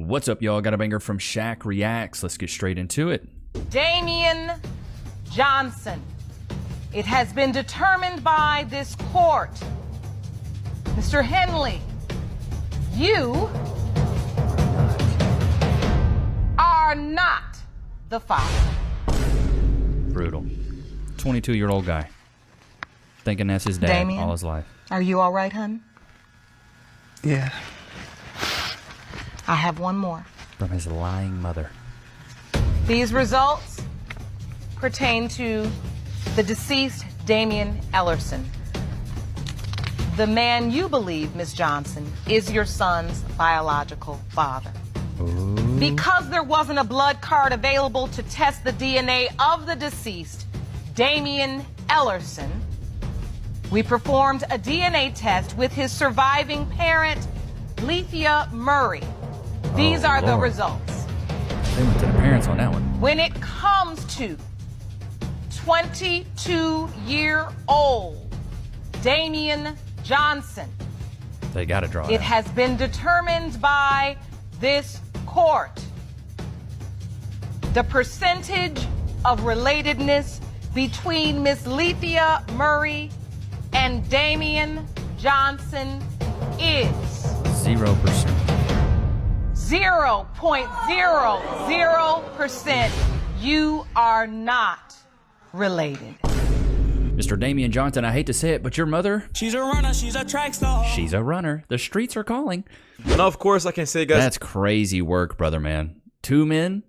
What's up, y'all? Got a banger from Shaq Reacts. Let's get straight into it. Damian Johnson. It has been determined by this court, Mr. Henley, you are not the father. Brutal. 22-year-old guy. Thinking that's his dad Damian, all his life. Are you all right, hun? Yeah. I have one more. From his lying mother. These results pertain to the deceased Damian Ellerson. The man you believe, Ms. Johnson, is your son's biological father. Ooh. Because there wasn't a blood card available to test the DNA of the deceased, Damian Ellerson, we performed a DNA test with his surviving parent, Lethea Murray. These are the results. They went to the parents on that one. When it comes to 22-year-old Damian Johnson, They gotta draw it has been determined by this court the percentage of relatedness between Miss Lethea Murray and Damian Johnson is 0%. 0.00%. You are not related. Mr. Damian Johnson, I hate to say it, but your mother, She's a runner. She's a track star. she's a runner. The streets are calling. And of course, I can say, guys, That's crazy work, brother, man. Two men,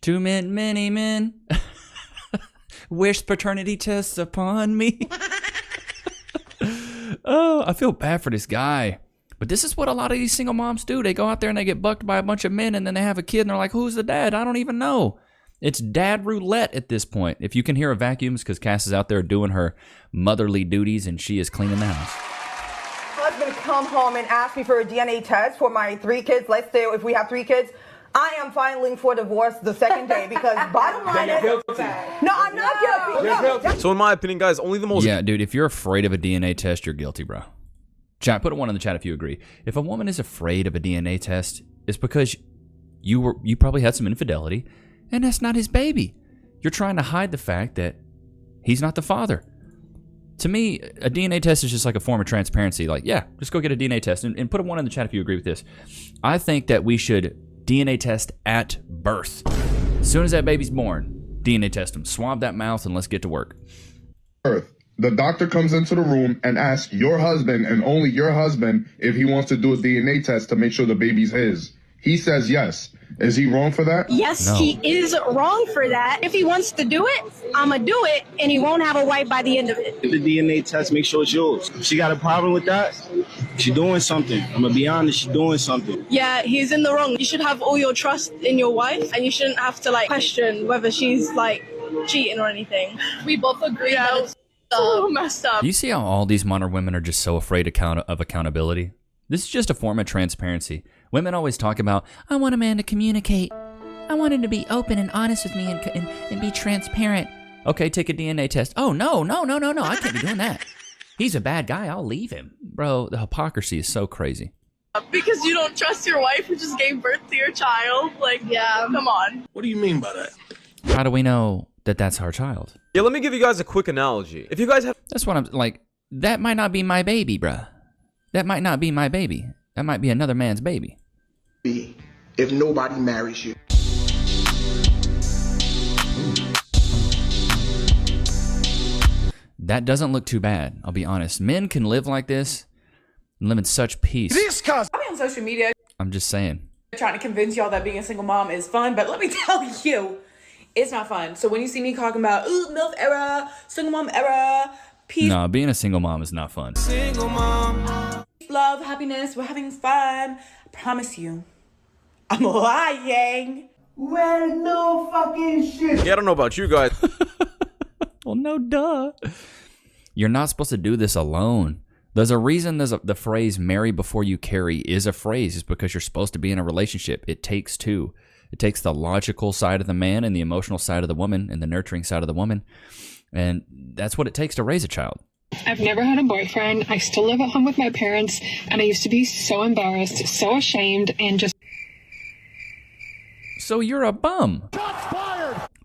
many men. Wish paternity tests upon me. Oh, I feel bad for this guy. But this is what a lot of these single moms do. They go out there and they get bucked by a bunch of men, and then they have a kid, and they're like, who's the dad? I don't even know. It's dad roulette at this point. If you can hear a vacuum, it's because Cass is out there doing her motherly duties, and she is cleaning the house. Husband come home and ask me for a DNA test for my 3 kids. Let's say if we have 3 kids, I am filing for divorce the second day because bottom line is, no, I'm not guilty. so in my opinion, guys, only the most Yeah, dude, if you're afraid of a DNA test, you're guilty, bro. Chat, put a 1 in the chat if you agree. If a woman is afraid of a DNA test, it's because you probably had some infidelity, and that's not his baby. You're trying to hide the fact that he's not the father. To me, a DNA test is just like a form of transparency. Like, yeah, just go get a DNA test. And put a 1 in the chat if you agree with this. I think that we should DNA test at birth. As soon as that baby's born, DNA test him. Swab that mouth and let's get to work. The doctor comes into the room and asks your husband and only your husband if he wants to do a DNA test to make sure the baby's his. He says yes. Is he wrong for that? Yes, No. he is wrong for that. If he wants to do it, I'ma do it, and he won't have a wife by the end of it. The DNA test, make sure it's yours. If she got a problem with that, she's doing something. I'm gonna be honest, she's doing something. Yeah, he's in the wrong. You should have all your trust in your wife, and you shouldn't have to question whether she's cheating or anything. We both agree that it's so messed up. Do you see how all these modern women are just so afraid of accountability? This is just a form of transparency. Women always talk about, I want a man to communicate. I want him to be open and honest with me and be transparent. Okay, take a DNA test. Oh, no. I can't be doing that. He's a bad guy. I'll leave him. Bro, the hypocrisy is so crazy. Because you don't trust your wife who just gave birth to your child. Yeah, come on. What do you mean by that? How do we know that that's our child? Yeah, let me give you guys a quick analogy. If you guys have That's what I'm like. That might not be my baby, bruh. That might not be my baby. That might be another man's baby. If nobody marries you. That doesn't look too bad, I'll be honest. Men can live like this and live in such peace. I'll be on social media I'm just saying. trying to convince y'all that being a single mom is fun, but let me tell you, it's not fun. So when you see me talking about, ooh, MILF era, single mom era, peace, No, being a single mom is not fun. Single mom. love, happiness, we're having fun, I promise you, I'm lying. Well, no fucking shit. Yeah, I don't know about you guys. Well, no, duh. You're not supposed to do this alone. There's a reason the phrase marry before you carry is a phrase. It's because you're supposed to be in a relationship. It takes two. It takes the logical side of the man and the emotional side of the woman and the nurturing side of the woman. And that's what it takes to raise a child. I've never had a boyfriend. I still live at home with my parents, and I used to be so embarrassed, so ashamed, and just... So you're a bum.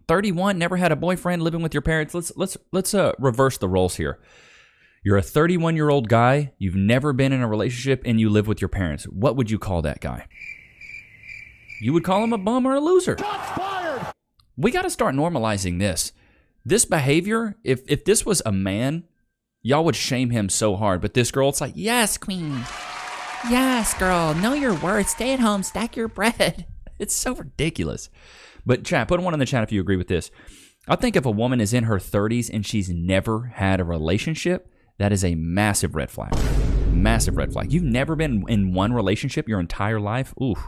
31, never had a boyfriend, living with your parents. Let's reverse the roles here. You're a 31-year-old guy, you've never been in a relationship, and you live with your parents. What would you call that guy? You would call him a bum or a loser. We got to start normalizing this. This behavior, if this was a man, y'all would shame him so hard. But this girl, it's like, yes, queen. Yes, girl. Know your worth. Stay at home. Stack your bread. It's so ridiculous. But chat, put one in the chat if you agree with this. I think if a woman is in her 30s and she's never had a relationship, that is a massive red flag. Massive red flag. You've never been in one relationship your entire life? Oof.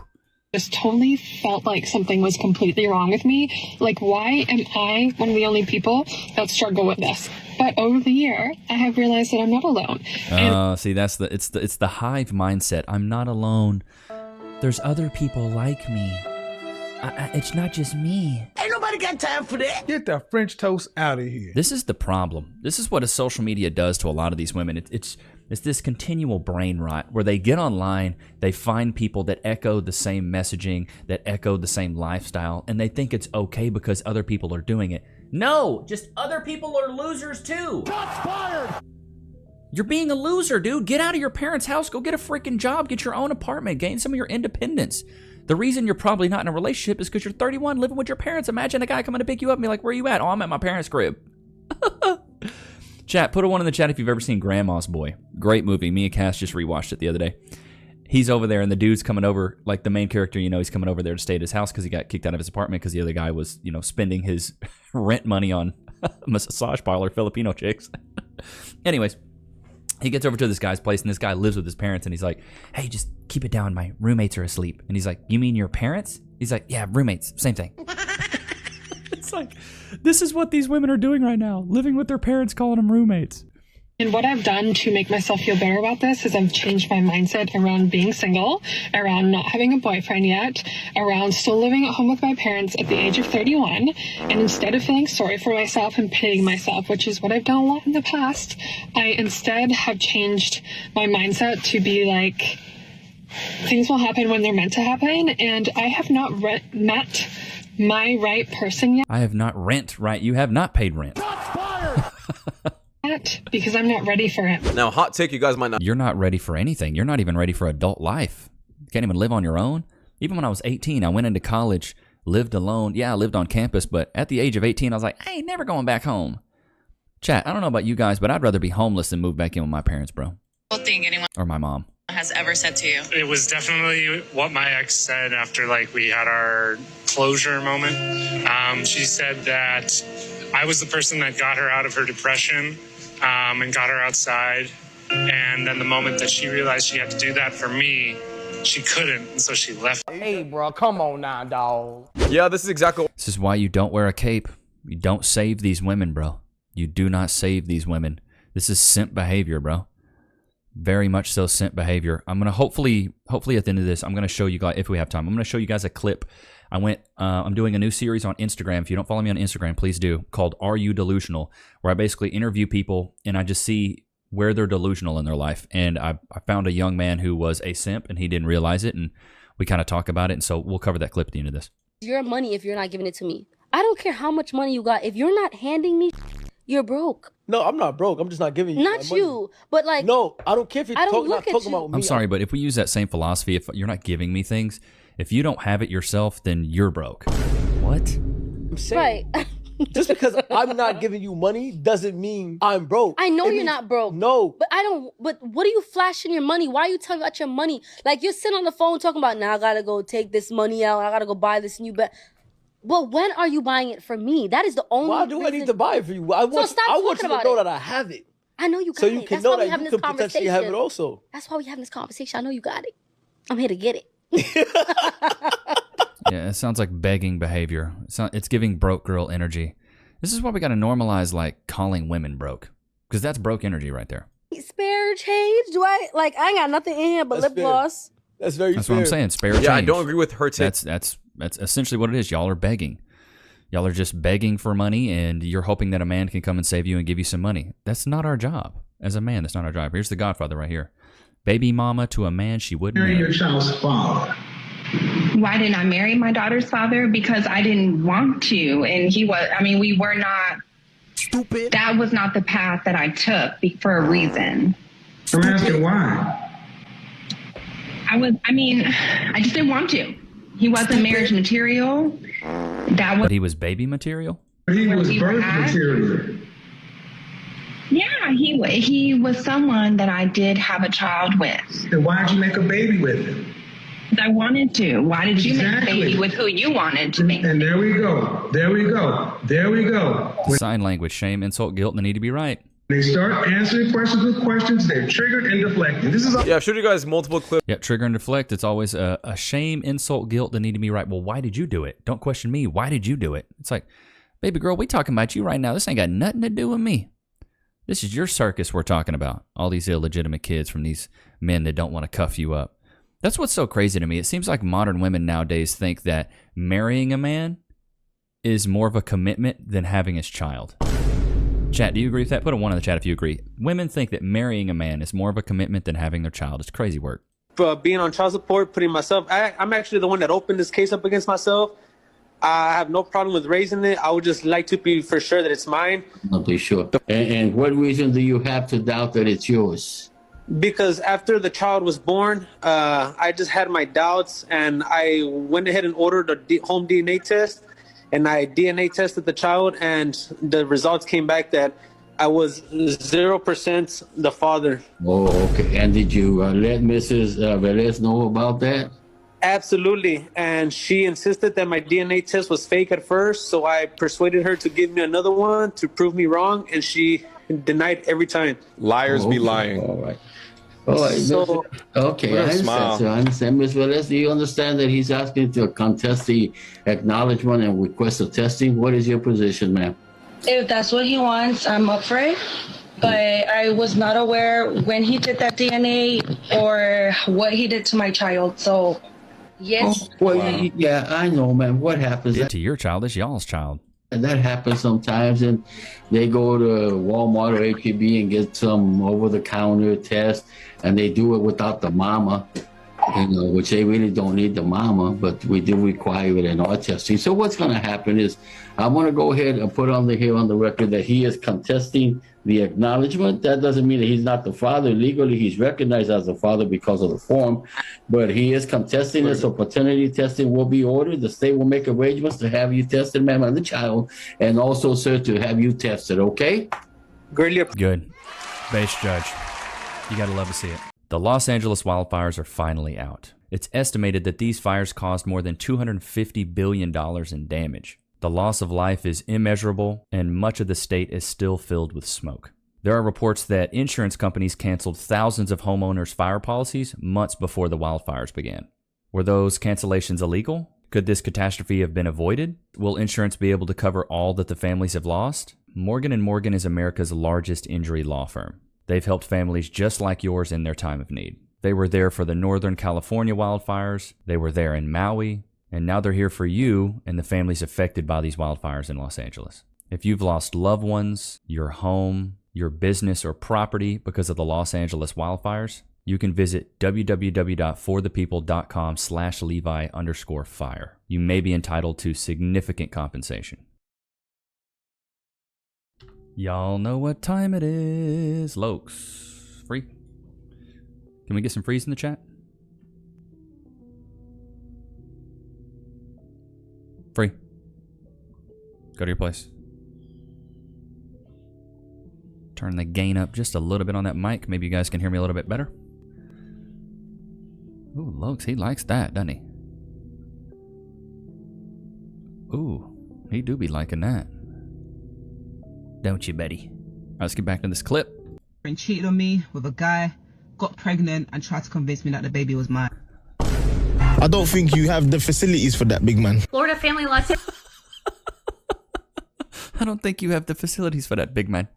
Just totally felt like something was completely wrong with me. Like, why am I one of the only people that struggle with this? But over the year, I have realized that I'm not alone. See, that's it's the hive mindset. I'm not alone. There's other people like me. It's not just me. Ain't nobody got time for that. Get that French toast out of here. This is the problem. This is what a social media does to a lot of these women. It's this continual brain rot where they get online, they find people that echo the same messaging, that echo the same lifestyle, and they think it's okay because other people are doing it. No, just other people are losers too. Shots fired. You're being a loser, dude. Get out of your parents' house. Go get a freaking job. Get your own apartment. Gain some of your independence. The reason you're probably not in a relationship is because you're 31 living with your parents. Imagine a guy coming to pick you up and be like, where you at? Oh, I'm at my parents' crib. Chat, put a one in the chat if you've ever seen Grandma's Boy. Great movie. Me and Cass just rewatched it the other day. He's over there and the dude's coming over, like the main character, he's coming over there to stay at his house because he got kicked out of his apartment because the other guy was, spending his rent money on massage parlor Filipino chicks. Anyways. He gets over to this guy's place, and this guy lives with his parents, and he's like, hey, just keep it down. My roommates are asleep. And he's like, you mean your parents? He's like, yeah, roommates, same thing. It's like, this is what these women are doing right now, living with their parents, calling them roommates. And what I've done to make myself feel better about this is I've changed my mindset around being single, around not having a boyfriend yet, around still living at home with my parents at the age of 31. And instead of feeling sorry for myself and pitying myself, which is what I've done a lot in the past, I instead have changed my mindset to be like, things will happen when they're meant to happen. And I have not met my right person yet. I have not rent right. You have not paid rent. Because I'm not ready for it. Now, hot take, you guys might not. You're not ready for anything. You're not even ready for adult life. You can't even live on your own. Even when I was 18, I went into college, lived alone. Yeah, I lived on campus, but at the age of 18, I was like, I ain't never going back home. Chat, I don't know about you guys, but I'd rather be homeless than move back in with my parents, bro. Thing anyone or my mom has ever said to you. It was definitely what my ex said after we had our closure moment. She said that I was the person that got her out of her depression and got her outside. And then the moment that she realized she had to do that for me, she couldn't, and so she left. Hey, bro, come on now, dog. Yeah, this is exactly. This is why you don't wear a cape. You don't save these women, bro. You do not save these women. This is simp behavior, bro. Very much so simp behavior. I'm gonna hopefully at the end of this, I'm gonna show you guys, if we have time, I'm gonna show you guys a clip. I'm doing a new series on Instagram. If you don't follow me on Instagram, please do, called Are You Delusional? Where I basically interview people and I just see where they're delusional in their life. And I found a young man who was a simp and he didn't realize it, and we kind of talk about it. And so we'll cover that clip at the end of this. Your money if you're not giving it to me. I don't care how much money you got. If you're not handing me, you're broke. No, I'm not broke. I'm just not giving you. Not you, but like. No, I don't care if you're talking about me. I'm sorry, but if we use that same philosophy, if you're not giving me things, if you don't have it yourself, then you're broke. What? I'm saying. Right. Just because I'm not giving you money doesn't mean I'm broke. I know you're not broke. No. But I don't. But what are you flashing your money? Why are you telling me about your money? Like you're sitting on the phone talking about, now I gotta go take this money out. I gotta go buy this new bed. Well, when are you buying it for me? That is the only. Why do I need to buy it for you? I want you to know that I have it. I know you got it. So you can know that you can potentially have it also. That's why we having this conversation. I know you got it. I'm here to get it. Yeah, it sounds like begging behavior. It's giving broke girl energy. This is why we got to normalize calling women broke, because that's broke energy right there. Spare change? Do I ain't got nothing in here but lip gloss. That's very. That's fair. What I'm saying. Spare change. Yeah, I don't agree with her take. That's essentially what it is. Y'all are begging. Y'all are just begging for money, and you're hoping that a man can come and save you and give you some money. That's not our job. As a man, that's not our job. Here's the Godfather right here. Baby mama to a man she wouldn't marry. Your child's father. Why didn't I marry my daughter's father? Because I didn't want to. And we were not stupid. That was not the path that I took for a reason. I'm asking why. I just didn't want to. He wasn't marriage material. But he was baby material? He was birth material. Yeah, he was someone that I did have a child with. Then why'd you make a baby with him? I wanted to. Why did you make a baby with who you wanted to make? And there we go. Sign language, shame, insult, guilt, and the need to be right. They start answering questions with questions. They're triggered and deflected. This is I've showed you guys multiple clips. Yep, trigger and deflect. It's always a shame, insult, guilt, the need to be right. Well, why did you do it? Don't question me. Why did you do it? It's like, baby girl, we talking about you right now. This ain't got nothing to do with me. This is your circus we're talking about. All these illegitimate kids from these men that don't want to cuff you up. That's what's so crazy to me. It seems like modern women nowadays think that marrying a man is more of a commitment than having his child. Chat, do you agree with that? Put a 1 in the chat if you agree. Women think that marrying a man is more of a commitment than having their child. It's crazy work. Being on child support, putting myself, I'm actually the one that opened this case up against myself. I have no problem with raising it. I would just like to be for sure that it's mine. Not be sure. And what reason do you have to doubt that it's yours? Because after the child was born, I just had my doubts, and I went ahead and ordered a home DNA test, and I DNA tested the child, and the results came back that I was 0% the father. Oh, okay. And did you let Mrs. Velez know about that? Absolutely. And she insisted that my DNA test was fake at first, so I persuaded her to give me another one to prove me wrong, and she denied every time. Liars be lying. All right. So, okay, I understand. Ms. Velez, do you understand that he's asking to contest the acknowledgement and request of testing? What is your position, ma'am? If that's what he wants, I'm up for it. But I was not aware when he did that DNA or what he did to my child. So, yes. Yeah, I know, ma'am. What happens? To your child is y'all's child. And that happens sometimes, and they go to Walmart or H-E-B and get some over-the-counter test, and they do it without the mama, which they really don't need the mama, but we do require it in our testing. So what's going to happen is I'm going to go ahead and put on the record that he is contesting the acknowledgement. That doesn't mean that he's not the father. Legally, he's recognized as the father because of the form, but he is contesting it. So paternity testing will be ordered. The state will make arrangements to have you tested, ma'am, on the child, and also, sir, to have you tested, okay? Good. Base judge. You got to love to see it. The Los Angeles wildfires are finally out. It's estimated that these fires caused more than $250 billion in damage. The loss of life is immeasurable, and much of the state is still filled with smoke. There are reports that insurance companies canceled thousands of homeowners' fire policies months before the wildfires began. Were those cancellations illegal? Could this catastrophe have been avoided? Will insurance be able to cover all that the families have lost? Morgan & Morgan is America's largest injury law firm. They've helped families just like yours in their time of need. They were there for the Northern California wildfires. They were there in Maui. And now they're here for you and the families affected by these wildfires in Los Angeles. If you've lost loved ones, your home, your business, or property because of the Los Angeles wildfires, you can visit www.forthepeople.com/Levi_fire. You may be entitled to significant compensation. Y'all know what time it is. Lokes. Free. Can we get some frees in the chat? Free. Go to your place. Turn the gain up just a little bit on that mic. Maybe you guys can hear me a little bit better. Ooh, Lokes, he likes that, doesn't he? Ooh, he do be liking that. Don't you, Betty? All right, let's get back to this clip. And cheated on me with a guy, got pregnant, and tried to convince me that the baby was mine. I don't think you have the facilities for that, big man. Florida family law. I don't think you have the facilities for that, big man.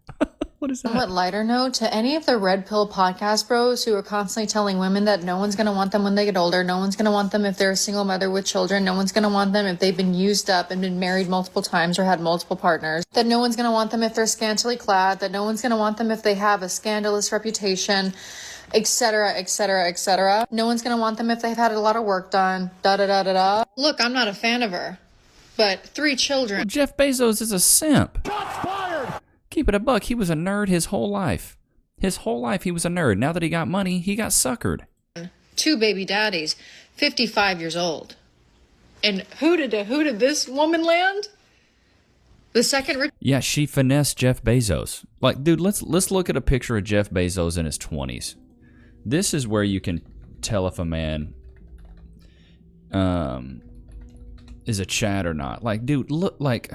What is that? Somewhat lighter note, to any of the Red Pill podcast bros who are constantly telling women that no one's going to want them when they get older, no one's going to want them if they're a single mother with children, no one's going to want them if they've been used up and been married multiple times or had multiple partners, that no one's going to want them if they're scantily clad, that no one's going to want them if they have a scandalous reputation. etc., etc., etc. No one's gonna want them if they've had a lot of work done. Da da da da da. Look, I'm not a fan of her, but 3 children. Well, Jeff Bezos is a simp. Keep it a buck. He was a nerd his whole life. His whole life he was a nerd. Now that he got money, he got suckered. 2 baby daddies, 55 years old. And who did this woman land? The second. Yeah, she finessed Jeff Bezos. Like, dude, let's look at a picture of Jeff Bezos in his 20s. This is where you can tell if a man is a Chad or not. Like, dude, look, like,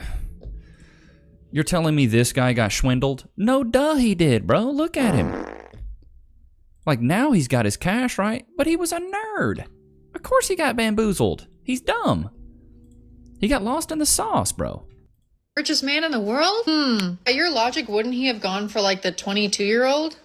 you're telling me this guy got swindled? No, duh, he did, bro. Look at him. Like, now he's got his cash, right? But he was a nerd. Of course he got bamboozled. He's dumb. He got lost in the sauce, bro. Richest man in the world? By your logic, wouldn't he have gone for like the 22-year-old?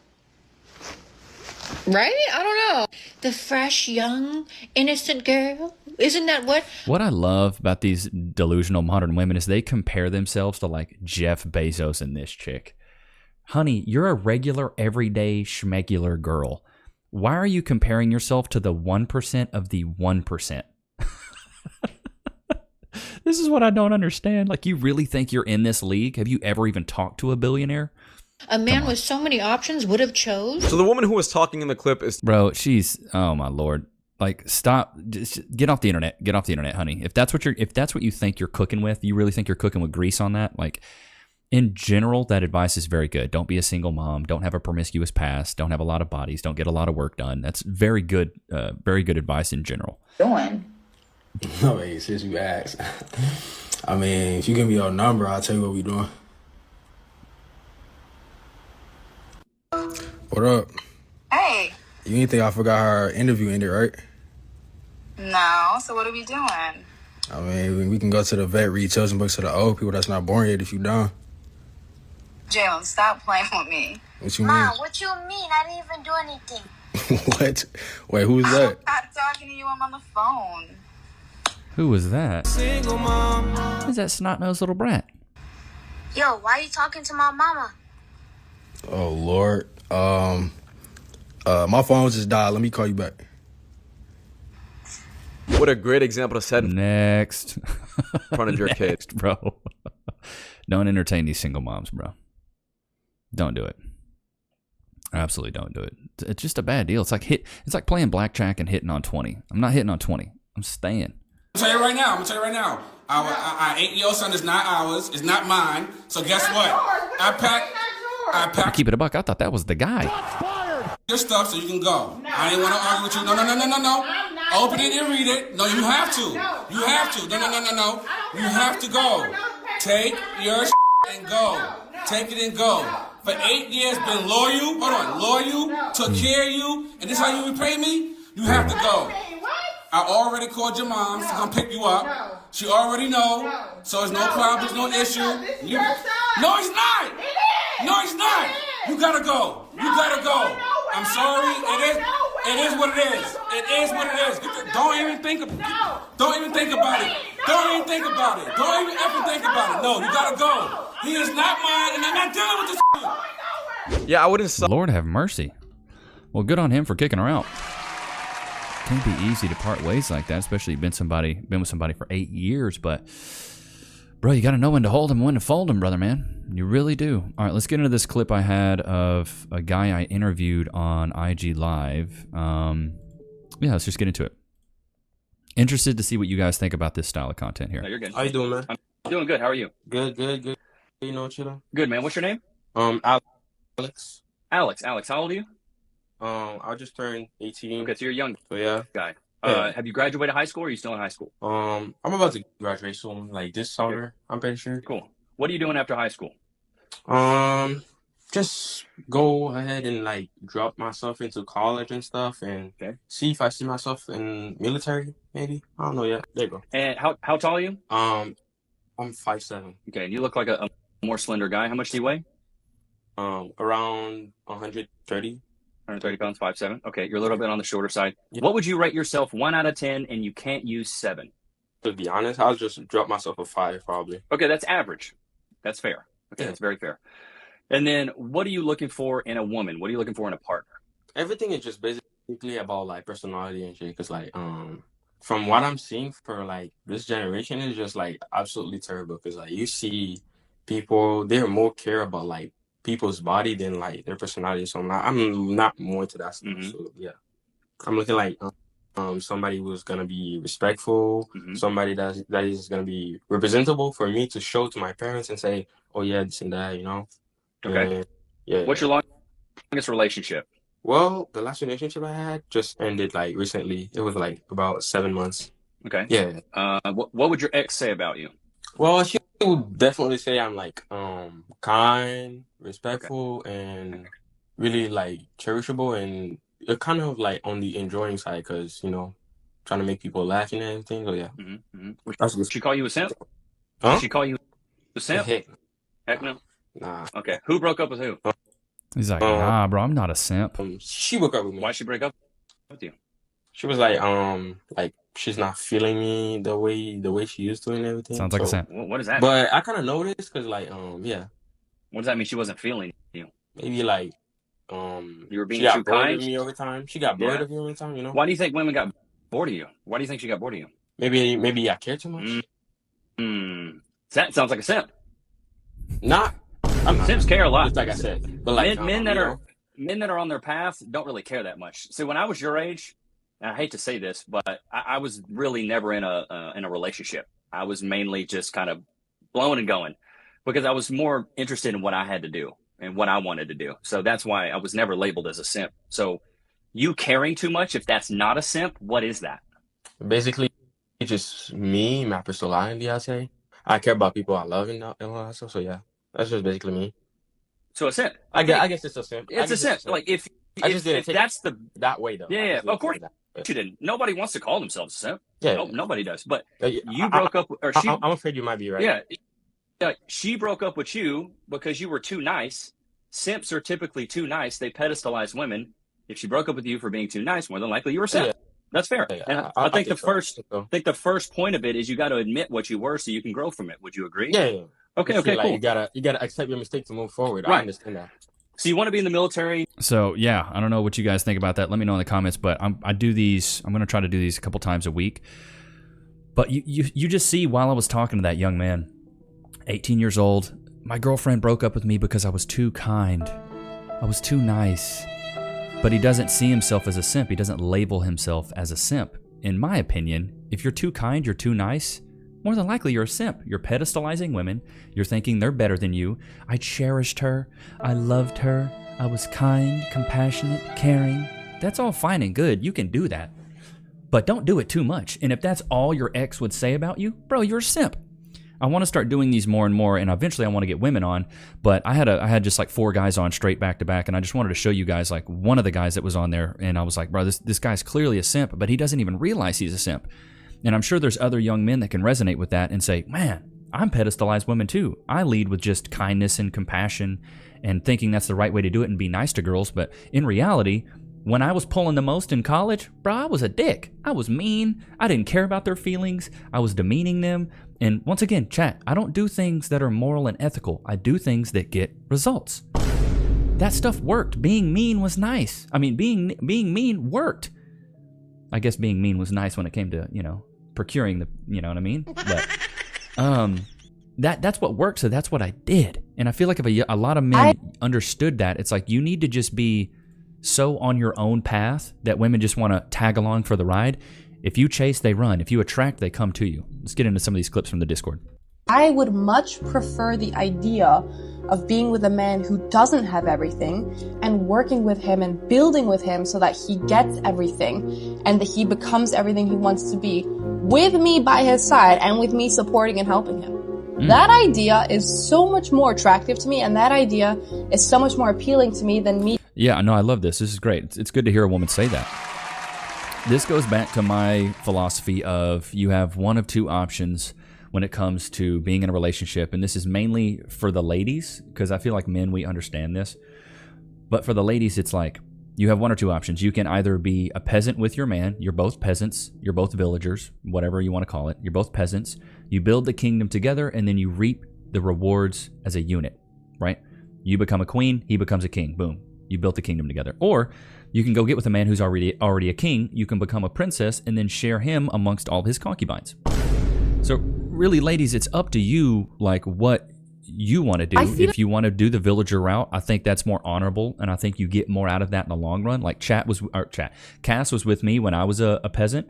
Right? I don't know. The fresh, young, innocent girl. Isn't that what? What I love about these delusional modern women is they compare themselves to like Jeff Bezos and this chick. Honey, you're a regular, everyday, schmegular girl. Why are you comparing yourself to the 1% of the 1%? This is what I don't understand. Like, you really think you're in this league? Have you ever even talked to a billionaire? A man with so many options would have chose. So the woman who was talking in the clip is... Bro, she's... Oh, my Lord. Like, stop. Just get off the internet. Get off the internet, honey. If that's what you think you're cooking with, you really think you're cooking with grease on that? Like, in general, that advice is very good. Don't be a single mom. Don't have a promiscuous past. Don't have a lot of bodies. Don't get a lot of work done. That's very good advice in general. Doing? No, hey, since you asked. I mean, if you give me your number, I'll tell you what we doing. What up? Hey. You ain't think I forgot our interview ended, right? No, so what are we doing? I mean, we can go to the vet, read children's books to the old people that's not born yet if you down. Jalen, stop playing with me. What you mean? Mom, what you mean? I didn't even do anything. What? Wait, who's that? I'm not talking to you. I'm on the phone. Who was that? Single mom. Who's that snot-nosed little brat? Yo, why are you talking to my mama? Oh, Lord. My phone just died. Let me call you back. What a great example to set next in front of your kids, bro. Don't entertain these single moms, bro. Don't do it. Absolutely don't do it. It's just a bad deal. It's like playing blackjack and hitting on 20. I'm not hitting on 20. I'm staying. I'm gonna tell you right now. Our 8-year-old son is not ours. It's not mine. So guess what? I packed. Keep it a buck. I thought that was the guy. Your stuff so you can go. I didn't want to argue with you. No. Open it and read it. No, you have to. You have to. No. You have to go. Take your and go. Take it and go. For 8 years, been loyal. Hold on, loyal. Took care of you. And this is how you repay me? You have to go. I already called your mom to come pick you up. She already know. So it's no problem. There's no issue. No, it's not. No, it's not. You gotta go. You gotta go. I'm sorry. It is what it is. It is what it is. Don't even think about it. Don't even think about it. Don't even think about it. Don't even ever think about it. No, you gotta go. He is not mine, and I'm not dealing with this. Yeah, I wouldn't. Lord have mercy. Well, good on him for kicking her out. Can't be easy to part ways like that, especially been with somebody for 8 years. But bro, you got to know when to hold him, when to fold him, brother, man. You really do. All right, let's get into this clip I had of a guy I interviewed on IG Live. Yeah, let's just get into it. Interested to see what you guys think about this style of content here. No, you're good. How you doing, man? I'm doing good. How are you? Good. You know what you know? Good, man. What's your name? Alex. Alex, how old are you? I just turned 18. Okay, so you're a young yeah. guy. Yeah. Have you graduated high school or are you still in high school? I'm about to graduate soon, like this summer, I'm pretty sure. Cool. What are you doing after high school? Just go ahead and like drop myself into college and stuff and see if I see myself in military, maybe. I don't know yet. There you go. And how tall are you? I'm 5'7". Okay, and you look like a more slender guy. How much do you weigh? Around 130. 130 pounds, 5'7". Okay, you're a little bit on the shorter side. Yeah. What would you rate yourself 1 out of 10 and you can't use 7? To be honest, I'll just drop myself a 5 probably. Okay, that's average. That's fair. Okay, that's very fair. And then what are you looking for in a woman? What are you looking for in a partner? everything is just basically about like personality and shit. Cause like from what I'm seeing for like this generation is just like absolutely terrible. Cause like you see people, they're more care about like people's body than like their personality. So I'm not more into that stuff. So yeah, I'm looking like somebody who's gonna be respectful, somebody that is gonna be representable for me to show to my parents and say, oh yeah, this and that, you know. Okay. And, yeah. What's your longest relationship? Well, the last relationship I had just ended like recently. It was like about 7 months. Okay. Yeah. What would your ex say about you? Well, she would definitely say I'm like kind, respectful, and really like cherishable, and you're kind of like on the enjoying side because you know trying to make people laugh and everything. So yeah. Would she call you a simp? Huh? Did she call you a simp? Heck no. Nah. Okay. Who broke up with who? He's like, nah, bro, I'm not a simp. She broke up with me. Why'd she break up with you? She was like she's not feeling me the way she used to and everything. Sounds like a simp. What does that mean? But I kind of noticed because like yeah. What does that mean? She wasn't feeling you. Maybe like you were being she got too bored kind of me over time. She got bored of me over time. You know. Why do you think women got bored of you? Why do you think she got bored of you? Maybe I care too much. That sounds like a simp. Simps care a lot. Just like I said, but like men that are on their path don't really care that much. See, when I was your age, and I hate to say this, but I was really never in a relationship. I was mainly just kind of blowing and going because I was more interested in what I had to do and what I wanted to do. So that's why I was never labeled as a simp. So you caring too much, if that's not a simp, what is that? Basically, it's just me, my personality, I say. I care about people I love and all that stuff. So yeah, that's just basically me. So a simp. I guess it's a simp. It's a simp. Like if I just didn't take that's it that way though. Yeah, of course you didn't. Nobody wants to call themselves a simp. Yeah, nobody does. But you broke up, or she. I'm afraid you might be right. Yeah, she broke up with you because you were too nice. Simps are typically too nice. They pedestalize women. If she broke up with you for being too nice, more than likely you were a simp. Yeah. That's fair. Yeah, and I think the first point of it is you got to admit what you were so you can grow from it. Would you agree? Yeah. Okay, like, cool. You gotta accept your mistake to move forward. Right. I understand that. So you want to be in the military? So yeah, I don't know what you guys think about that. Let me know in the comments. But I do these. I'm gonna try to do these a couple times a week. But you just see while I was talking to that young man, 18 years old, my girlfriend broke up with me because I was too kind. I was too nice. But he doesn't see himself as a simp. He doesn't label himself as a simp. In my opinion, if you're too kind, you're too nice, more than likely you're a simp. You're pedestalizing women. You're thinking they're better than you. I cherished her. I loved her. I was kind, compassionate, caring. That's all fine and good. You can do that. But don't do it too much. And if that's all your ex would say about you, bro, you're a simp. I want to start doing these more and more, and eventually I want to get women on. But I had just like 4 guys on straight back to back, and I just wanted to show you guys like one of the guys that was on there, and I was like, bro, this guy's clearly a simp, but he doesn't even realize he's a simp. And I'm sure there's other young men that can resonate with that and say, man, I'm pedestalized women too. I lead with just kindness and compassion and thinking that's the right way to do it and be nice to girls. But in reality, when I was pulling the most in college, bro, I was a dick. I was mean. I didn't care about their feelings. I was demeaning them. And once again, chat, I don't do things that are moral and ethical. I do things that get results. That stuff worked. Being mean was nice. I mean, being mean worked. I guess being mean was nice when it came to, procuring the, you know what I mean? But that's what worked, so that's what I did. And I feel like if a lot of men understood that, it's like you need to just be so on your own path that women just want to tag along for the ride. If you chase, they run. If you attract, they come to you. Let's get into some of these clips from the Discord. I would much prefer the idea of being with a man who doesn't have everything and working with him and building with him so that he gets everything and that he becomes everything he wants to be with me by his side and with me supporting and helping him. That idea is so much more attractive to me, and that idea is so much more appealing to me than me. Yeah, no, I love this. This is great. It's good to hear a woman say that. This goes back to my philosophy of you have one of 2 options when it comes to being in a relationship, and this is mainly for the ladies, because I feel like men, we understand this. But for the ladies, it's like you have one or 2 options. You can either be a peasant with your man. You're both peasants. You're both villagers, whatever you want to call it. You're both peasants. You build the kingdom together, and then you reap the rewards as a unit, right? You become a queen. He becomes a king. Boom. You built the kingdom together. Or You can go get with a man who's already a king. You can become a princess and then share him amongst all of his concubines. So really, ladies, it's up to you, like what you want to do. If you want to do the villager route, I think that's more honorable, and I think you get more out of that in the long run. Like Cass was with me when I was a peasant,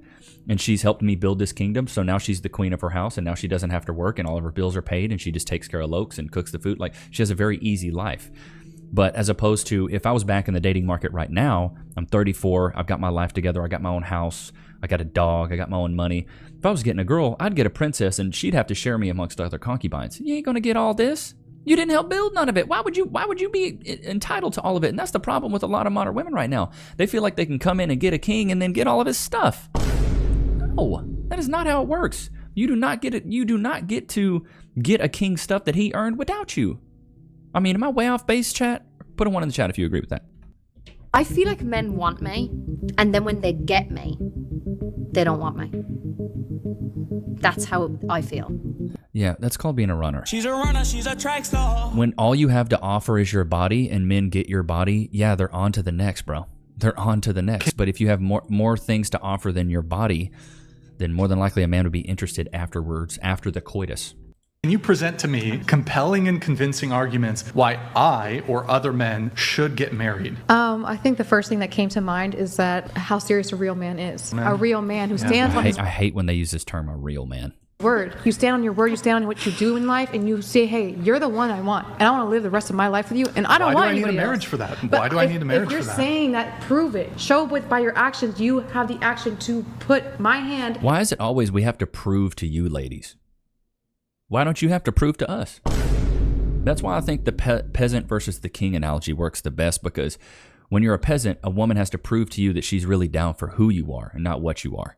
and she's helped me build this kingdom. So now she's the queen of her house, and now she doesn't have to work, and all of her bills are paid, and she just takes care of Lokes and cooks the food. Like, she has a very easy life. But as opposed to if I was back in the dating market right now, I'm 34, I've got my life together, I got my own house, I got a dog, I got my own money. If I was getting a girl, I'd get a princess and she'd have to share me amongst other concubines. You ain't gonna get all this. You didn't help build none of it. Why would you be entitled to all of it? And that's the problem with a lot of modern women right now. They feel like they can come in and get a king and then get all of his stuff. No, that is not how it works. You do not get it. You do not get to get a king's stuff that he earned without you. I mean, am I way off base, chat? Put a 1 in the chat if you agree with that. I feel like men want me, and then when they get me, they don't want me. That's how I feel. Yeah, that's called being a runner. She's a runner, she's a track star. When all you have to offer is your body and men get your body, yeah, they're on to the next, bro. They're on to the next. But if you have more things to offer than your body, then more than likely a man would be interested afterwards, after the coitus. Can you present to me compelling and convincing arguments why I or other men should get married? I think the first thing that came to mind is that how serious a real man is. A real man who stands on his I hate when they use this term, a real man. word. You stand on your word, you stand on what you do in life, and you say, hey, you're the one I want, and I want to live the rest of my life with you, and I don't want anybody else. Why do I need a marriage for that? Why do I need a marriage for that? If you're saying that, prove it. Show with by your actions, you have the action to put my hand. Why is it always we have to prove to you ladies? Why don't you have to prove to us? That's why I think the peasant versus the king analogy works the best, because when you're a peasant, a woman has to prove to you that she's really down for who you are and not what you are.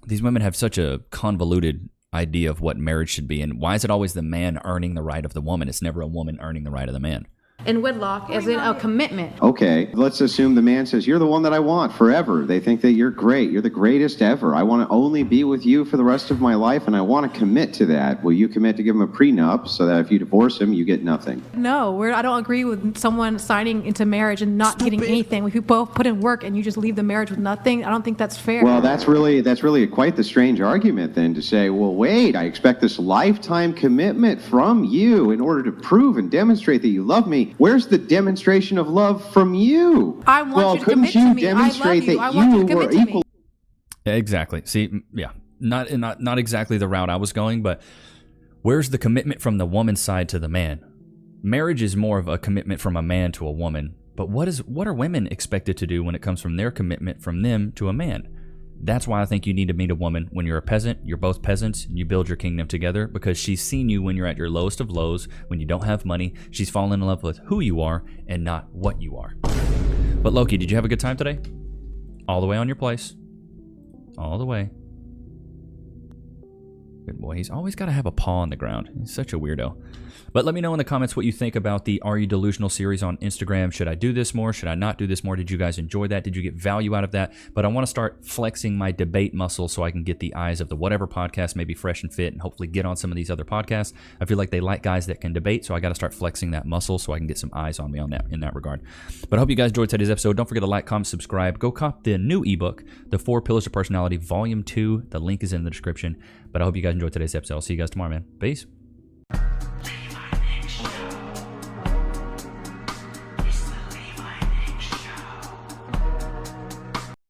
These women have such a convoluted idea of what marriage should be, and why is it always the man earning the right of the woman? It's never a woman earning the right of the man. In wedlock, as in a commitment. Okay, let's assume the man says, you're the one that I want forever. They think that you're great. You're the greatest ever. I want to only be with you for the rest of my life, and I want to commit to that. Will you commit to give him a prenup so that if you divorce him, you get nothing? No, I don't agree with someone signing into marriage and not getting anything. We both put in work and you just leave the marriage with nothing. I don't think that's fair. Well, that's really quite the strange argument then, to say, well, wait, I expect this lifetime commitment from you in order to prove and demonstrate that you love me. Where's the demonstration of love from you? I want you to commit to me. Demonstrate I love you. that you were equal? Yeah, exactly. See, yeah, not exactly the route I was going, but where's the commitment from the woman's side to the man? Marriage is more of a commitment from a man to a woman, but what are women expected to do when it comes from their commitment from them to a man? That's why I think you need to meet a woman when you're a peasant. You're both peasants, and you build your kingdom together, because she's seen you when you're at your lowest of lows, when you don't have money. She's fallen in love with who you are and not what you are. But Loki, did you have a good time today? All the way on your place. All the way. Good boy. He's always got to have a paw on the ground. He's such a weirdo. But let me know in the comments what you think about the Are You Delusional series on Instagram. Should I do this more? Should I not do this more? Did you guys enjoy that? Did you get value out of that? But I want to start flexing my debate muscle so I can get the eyes of the whatever podcast maybe fresh and fit, and hopefully get on some of these other podcasts. I feel like they like guys that can debate, so I got to start flexing that muscle so I can get some eyes on me on that in that regard. But I hope you guys enjoyed today's episode. Don't forget to like, comment, subscribe. Go cop the new ebook, The 4 Pillars of Personality, Volume 2. The link is in the description. But I hope you guys enjoyed today's episode. I'll see you guys tomorrow, man. Peace.